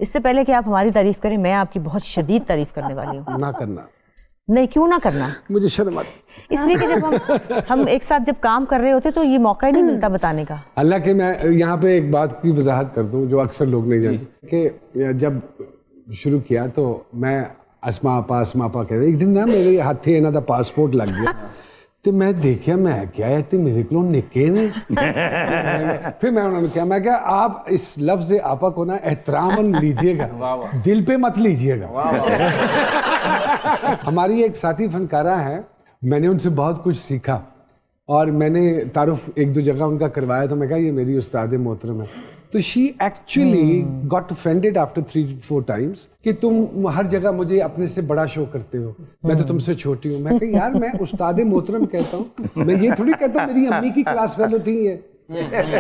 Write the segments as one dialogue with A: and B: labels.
A: इससे पहले कि आप हमारी तारीफ करें, मैं आपकी बहुत शदीद तारीफ करने वाली हूँ।
B: ना करना।
A: नहीं, क्यों ना करना?
B: मुझे शर्म आती।
A: इसलिए कि जब हम एक साथ जब काम कर रहे होते तो ये मौका ही नहीं मिलता बताने का।
B: हालांकि मैं यहाँ पे एक बात की वजाहत कर दूँ जो अक्सर लोग नहीं जानते कि जब शुरू किया तो मैं असमा आपा कहते, एक दिन ना मेरे हाथे इन्हां दा पासपोर्ट लग गया तो मैं देखिया मैं क्या है ते मेरे को निके ने फिर मैं उन्होंने कहा, मैं क्या आप इस लफ्ज आपा को ना एहतरामन लीजिएगा, दिल पे मत लीजिएगा। हमारी एक साथी फनकारा है, मैंने उनसे बहुत कुछ सीखा और मैंने तारुफ एक दो जगह उनका करवाया तो मैं कहा ये मेरी उस्ताद मोहतरम है। तो she actually got offended after 3-4 times कि तुम हर जगह मुझे अपने से बड़ा शो करते हो, मैं तो तुमसे छोटी हूँ। मैं कहा यार मैं उस्ताद मोहतरम कहता हूँ, मैं ये थोड़ी कहता हूँ मेरी अम्मी की क्लास फेलो थी ये।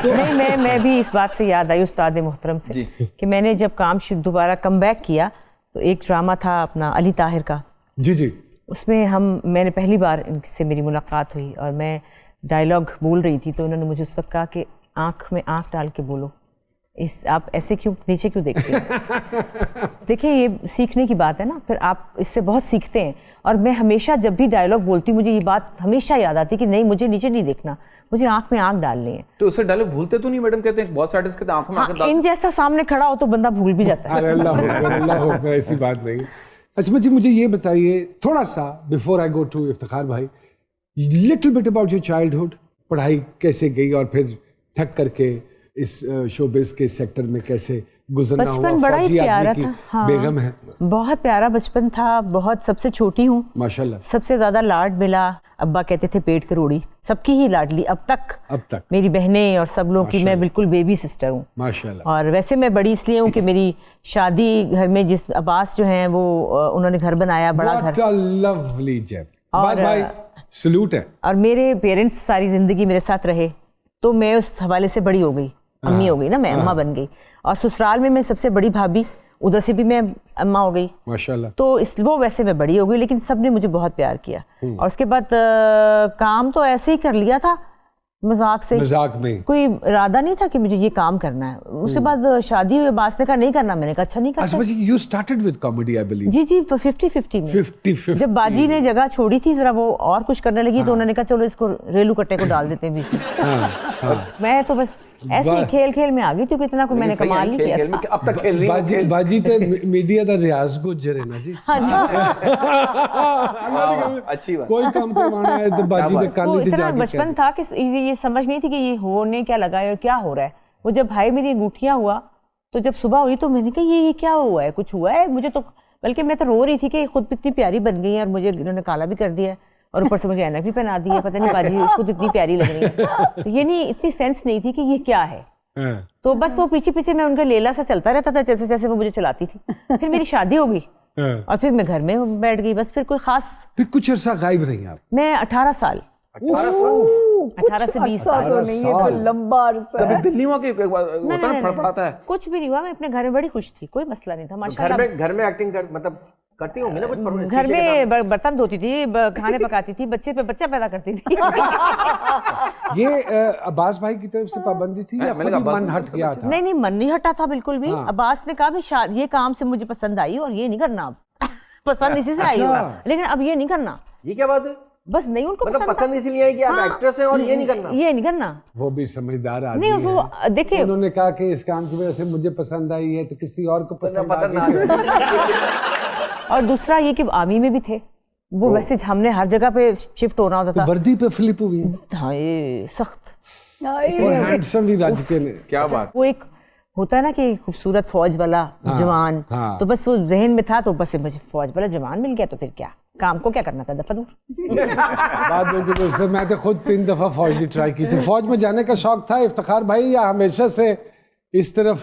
A: तो नहीं, मैं भी इस बात से याद आई उस्ताद मोहतरम से कि मैंने जब काम दोबारा कम बैक किया तो एक ड्रामा था अपना अली ताहिर का।
B: जी जी।
A: उसमें मैंने पहली बार इनसे मेरी मुलाकात हुई और मैं डायलॉग बोल रही थी तो उन्होंने मुझे उस वक्त कहा कि आँख में आँख डाल के बोलो, आप ऐसे क्यों नीचे क्यों देखते हैं? देखिए ये सीखने की बात है ना, फिर आप इससे बहुत सीखते हैं। और मैं हमेशा जब भी डायलॉग बोलती हूँ मुझे ये बात हमेशा याद आती है कि नहीं, मुझे नीचे नहीं देखना, मुझे आंख में आंख डालनी है।
C: तो उससे डायलॉग भूलते तो नहीं मैडम? कहते हैं बहुत सारे कहते हैं आंखों में आंख डाल।
A: इन जैसा सामने खड़ा हो तो बंदा भूल भी जाता है।
B: अरे अल्लाह हो, ऐसी बात नहीं। अच्छा जी मुझे ये बताइए थोड़ा सा before I go to Iftikhar भाई, little bit about your childhood, पढ़ाई कैसे गई और फिर ठक करके इस शोबिज़ के सेक्टर में कैसे गुजरना हुआ?
A: बचपन बड़ा ही प्यारा था। हाँ,
B: बेगम है, बहुत
A: प्यारा बचपन था, बहुत सबसे छोटी हूँ
B: माशाल्लाह,
A: सबसे ज्यादा लाड मिला। अब्बा कहते थे पेट करोड़ी, सबकी ही लाडली अब तक मेरी बहनें और सब लोग की मैं बिल्कुल बेबी सिस्टर हूँ माशाल्लाह। और वैसे मैं बड़ी इसलिए हूँ कि मेरी शादी घर में जिस अब्बास जो हैं वो उन्होंने घर बनाया, बड़ा घर,
B: लवली जैब, और भाई सलूट है।
A: और मेरे पेरेंट्स सारी जिंदगी मेरे साथ रहे तो मैं उस हवाले से बड़ी हो गई, अम्मी हो गई ना, मैं अम्मा बन गई। और ससुराल में मैं सबसे बड़ी भाभी, उधर से भी मैं अम्मा हो गई
B: माशाल्लाह।
A: तो वो वैसे मैं बड़ी हो गई, लेकिन सब ने मुझे बहुत प्यार किया। और उसके बाद काम तो ऐसे ही कर लिया था मजाक से,
B: मजाक में,
A: कोई इरादा नहीं था कि मुझे ये काम करना है। उसके बाद शादी हुई, बास ने कहा नहीं करना, मैंने कहा अच्छा नहीं करना।
B: You started with comedy I believe?
A: जी 50-50 में।
B: 50-50
A: जब बाजी ने जगह छोड़ी थी, जरा वो और कुछ करने लगी तो उन्होंने कहा चलो इसको रेलू कट्टे को डाल देते हैं बीच में। मैं तो बस ऐसे ही खेल खेल में आ गई थी, इतना कोई मैंने कमाल नहीं किया था।
C: अब तक खेल रही हूं।
B: बाजी ते मीडिया दा रियाज गुजर है ना जी।
A: हाँ जी।
C: अच्छी बात।
B: कोई काम करवाना है तो बाजी दे कान नीचे जाके
A: बचपन था कि ये समझ नहीं थी कि ये होने क्या लगा है और क्या हो रहा है। वो जब भाई मेरी अंगूठियां हुआ तो जब सुबह हुई तो मैंने कहा ये क्या हुआ है, कुछ हुआ है मुझे तो, बल्कि मैं तो रो रही थी कि खुद इतनी प्यारी बन गई है और मुझे इन्होंने काला भी कर दिया है और ऊपर से मुझे ऐनक भी पहना दी है, पता नहीं बाजी खुद इतनी प्यारी लग रही है। तो ये नहीं, इतनी सेंस नहीं थी कि ये क्या है। तो बस वो पीछे पीछे मैं उनका लेला सा चलता रहता था, जैसे जैसे वो मुझे चलाती थी। फिर मेरी शादी हो गई और फिर मैं घर में बैठ गई, बस फिर कोई खास।
B: फिर कुछ अर्सा गायब रही आप?
A: मैं 18 साल 18 से 20 साल
D: तो नहीं है, तो लंबा अरसा।
C: कभी दिल्ली में होता है फड़फड़ाता है?
A: कुछ भी नहीं हुआ, मैं अपने घर में बड़ी खुश थी, कोई मसला नहीं था माशाल्लाह।
C: घर में एक्टिंग मतलब करती होंगी ना कुछ?
A: घर में बर्तन धोती थी, खाने पकाती थी, बच्चा पैदा करती थी।
B: ये अब्बास भाई की तरफ से पाबंदी थी या खुद ही मन हट गया था?
A: नहीं, मन नहीं हटा था बिल्कुल भी। अब्बास ने कहा भी ये काम से मुझे पसंद आई और ये नहीं करना। अब पसंद इसी से आई होगा, लेकिन अब ये नहीं करना।
C: ये क्या बात है?
A: बस नहीं, उनको
C: मतलब पसंद इसलिए आई कि आप एक्ट्रेस हैं और ये नहीं करना।
B: वो भी समझदार आदमी
A: नहीं, वो देखिए
B: उन्होंने कहा कि इस काम की वजह से मुझे पसंद आई है तो किसी और को पसंद आ गई।
A: और दूसरा ये कि आर्मी में भी थे वो, वैसे हमने हर जगह पे शिफ्ट होना होता था।
B: वर्दी पे फ्लिप हुई
A: हाँ, ये सख्त
B: और हैंडसम भी राज के ने।
C: क्या बात।
A: वो एक होता है ना कि खूबसूरत फौज वाला जवान, तो बस वो जहन में था, तो बस मुझे फौज वाला जवान मिल गया तो फिर क्या, काम को क्या करना था, दफा दूर।
B: बात बिल्कुल, मैं तो खुद 3 दफा फौज की ट्राई की थी। फौज में जाने का शौक था इफ्तिखार भाई, या हमेशा से इस तरफ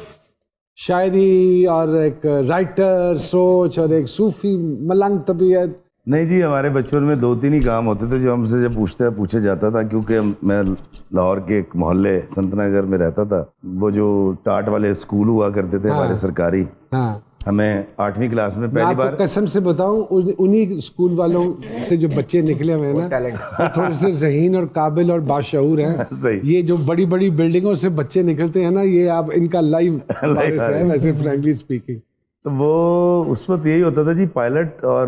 B: शायरी और एक राइटर सोच और एक सूफी मलंग तबीयत?
E: नहीं जी, हमारे बचपन में 2-3 ही काम होते थे जो हमसे जब पूछे जाता था, क्योंकि मैं लाहौर के एक मोहल्ले संतनगर में रहता था। वो जो टाट वाले स्कूल हुआ करते थे हमारे सरकारी, हमें 8वीं क्लास में पहली बार,
B: कसम से बताऊं, उन्हीं स्कूल वालों से जो बच्चे निकले हुए हैं ना, थोड़े से ज़हीन और काबिल और बाशऊर हैं। ये जो बड़ी बड़ी बिल्डिंगों से बच्चे निकलते हैं ना, ये आप इनका लाइव है वैसे, फ्रैंकली स्पीकिंग।
E: तो वो उस वक्त यही होता था जी, पायलट और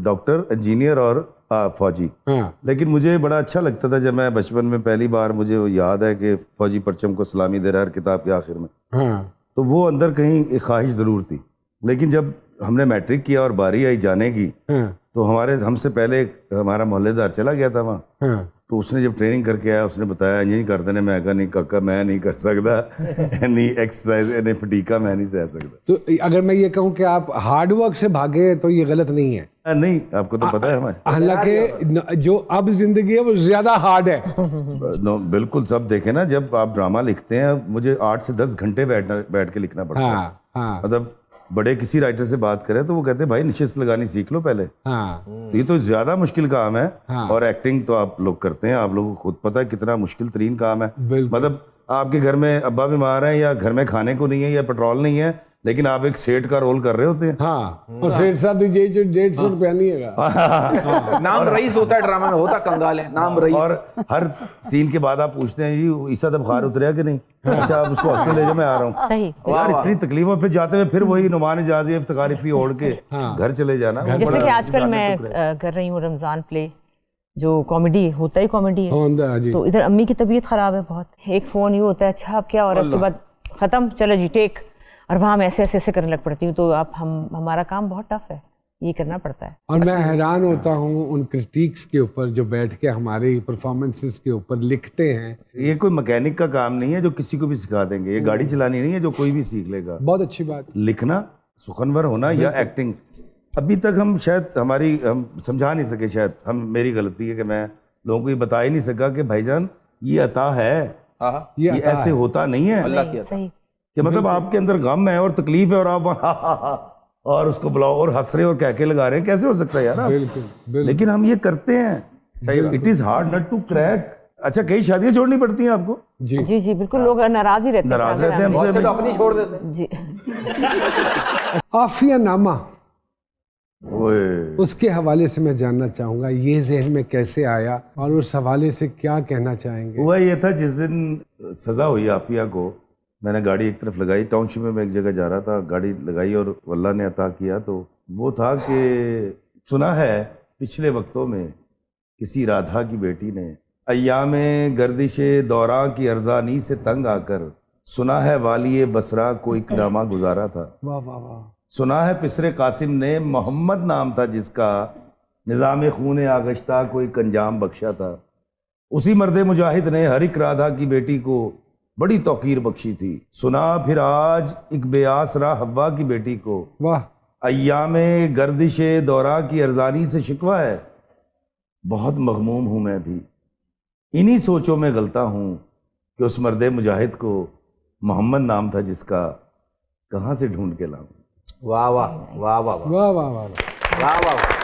E: डॉक्टर, इंजीनियर और फौजी।
B: हाँ
E: लेकिन मुझे बड़ा अच्छा लगता था जब मैं बचपन में पहली बार, मुझे वो याद है कि फौजी परचम को सलामी दे रहा है हर किताब के आखिर में,
B: हाँ
E: तो वो अंदर कहीं एक ख्वाहिश ज़रूर थी। लेकिन जब हमने मैट्रिक किया और बारी आई जाने की,
B: हाँ
E: तो हमसे पहले हमारा मोहल्लेदार चला गया था वहाँ।
B: हाँ
E: तो उसने जब ट्रेनिंग करके आया, उसने बताया यही करते ने, मैं कहा नहीं काका मैं नहीं कर सकता नहीं एक्सरसाइज नहीं फटीका मैं नहीं सह सकता।
B: तो अगर मैं ये कहूँ कि आप हार्ड वर्क से भागे तो ये गलत नहीं है।
E: नहीं, आपको तो पता है हमारे
B: हालांकि जो अब जिंदगी है वो ज्यादा हार्ड है।
E: बिल्कुल, सब देखे ना, जब आप ड्रामा लिखते हैं मुझे 8 से 10 घंटे बैठ के लिखना पड़ता है।
B: हाँ हाँ
E: मतलब बड़े किसी राइटर से बात करें तो वो कहते हैं भाई निश्चित लगानी सीख लो पहले।
B: हाँ
E: तो ये तो ज्यादा मुश्किल काम है।
B: हाँ।
E: और एक्टिंग तो आप लोग करते हैं, आप लोगों को खुद पता है कितना मुश्किल तरीन काम है।
B: बिल्कुल।
E: मतलब आपके घर में अब्बा बीमार है या घर में खाने को नहीं है या पेट्रोल नहीं है, लेकिन आप एक सेठ का रोल कर रहे होते हैं।
B: हाँ और सेठ साहब दीजिए जो 150 रुपया नहीं है।
C: नाम रईस होता है ड्रामा में, होता कंगाल है, नाम रईस।
E: और हर सीन के बाद आप पूछते हैं जी ईसा तो बुखार उतरा कि नहीं, अच्छा आप उसको हॉस्पिटल ले जाओ मैं आ रहा हूँ।
A: सही।
E: यार इतनी तकलीफों फिर जाते हुए फिर वही नुमान इजाज़ी इफ्तिखारी फी ओढ़ के घर चले जाना।
A: जैसे कि आजकल मैं कर रही हूँ रमजान प्ले, जो कॉमेडी होता ही कॉमेडी है।
B: हाँ जी।
A: तो इधर अम्मी की तबीयत खराब है बहुत, एक फोन ये होता है अच्छा अब क्या हो रहा है, उसके बाद खत्म, चलो जी टेक, और वहाँ मैं ऐसे ऐसे ऐसे करने लग पड़ती हूँ। तो आप हमारा काम बहुत टफ है, ये करना पड़ता है।
B: और मैं हैरान होता हूँ उन क्रिटिक्स के ऊपर जो बैठ के हमारे परफॉर्मेंसेस के ऊपर लिखते हैं।
E: ये कोई मैकेनिक का काम नहीं है जो किसी को भी सिखा देंगे, ये गाड़ी चलानी नहीं है जो कोई भी सीख लेगा।
B: बहुत अच्छी बात।
E: लिखना, सुखनवर होना या एक्टिंग, अभी तक हम शायद हम समझा नहीं सके, शायद मेरी गलती है कि मैं लोगों को ये बता ही नहीं सका कि भाईजान ये अता है, ये
B: अता
E: ऐसे
B: है।
E: होता नहीं है।
C: अल्लाह की
A: सही।
E: कि मतलब आपके अंदर गम है और तकलीफ है और आप और उसको बुलाओ और हंस रहे और कहके लगा रहे हैं, कैसे हो सकता है यार आप?
B: बिल्कुल बिल्कुल।
E: लेकिन हम ये करते हैं। It is hard nut to crack. अच्छा, कई शादियां छोड़नी पड़ती हैं आपको?
B: जी
A: जी जी बिल्कुल, लोग नाराज ही रहते हैं।
E: नाराज रहते हैं
C: बहुत से
E: हमसे।
C: तो अपनी छोड़ देते हैं।
A: जी।
B: आफिया नामा,
E: ओए,
B: उसके हवाले से मैं जानना चाहूंगा ये जहन में कैसे आया और उस हवाले से क्या कहना चाहेंगे?
E: हुआ ये था जिस दिन सजा हुई आफिया को, मैंने गाड़ी एक तरफ लगाई, टाउनशिप में मैं एक जगह जा रहा था, गाड़ी लगाई और अल्लाह ने अता किया तो वो था कि सुना है पिछले वक्तों में किसी राधा की बेटी ने अय्यामे गर्दिशे दौरां की अर्जानी से तंग आकर सुना है वालिए बसरा को एक नामा गुजारा था।
B: वाह वाह वाह।
E: सुना है पिसरे कासिम ने मोहम्मद नाम था जिसका निज़ाम खून आगश्ता को एक अंजाम बख्शा था। उसी मर्द मुजाहिद ने हर एक राधा की बेटी को बड़ी तौकीर बख्शी थी। सुना फिर आज एक बेआसरा हव्वा की बेटी को
B: वाह।
E: अय्यामे गर्दिशे दौरा की अर्जानी से शिकवा है। बहुत मगमूम हूँ मैं भी, इन्हीं सोचों में गलता हूँ कि उस मर्द मुजाहिद को मोहम्मद नाम था जिसका कहाँ से ढूंढ के लाऊं।
C: वाह वाह वाह वाह
B: वाह वाह वाह वाह।
C: वाह वाह।